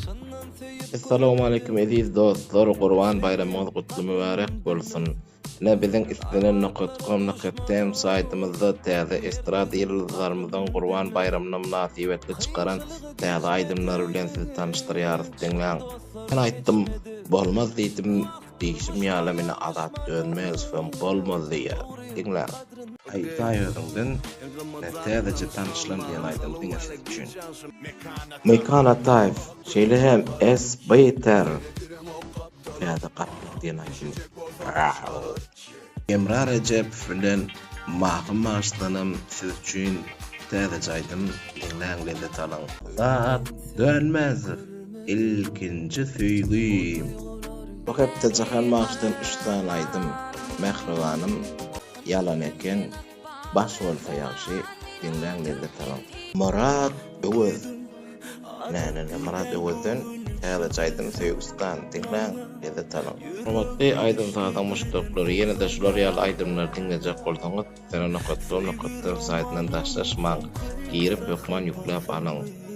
Assalamu alaikum aziz dostlar, Qurban bayramyňyz gutly mübarek bolsun. Biziň istenen.com nokta.com saytymyzda täze estrada ýyldızlarymyzyň Qurban bayramyna münasibetli çykaran täze aýdymlar bilen sizi tanıştyrýarys diňläň. Men aýtdym, bolmaz diýdim, diýişim ýalamyna azat dönmez hem bolmaz diýär. Diňläň. Aýtaýardyň, täze tanışlan diýen aýdym diňersek üçin. Mekan Ataev, şeýle hem S-Beter. Täze gatlyk diýen aýdym. Emrar Recep bilen mahkum başlanam siz üçin täze aýdym diňläňlerinde talan. Zat dönmez. İlkinci süýgüm. Bu hepde jahan maaşdan 3 tane aýdym. Mehribanım yalan eken, baş bolsa ýaşy diňläňlerinde talan. Murat Öwüz. Näne Murat Öwüzden täze aýdym süýgüstan diňläňlerinde talan. Hormatly aýdym zadan muşdoklary, ýene de şular ýaly aýdymlar diňlejek bolsaňyz, Internet.com saytynyň daşlaşmaň, girip ýokman ýükläp alaň.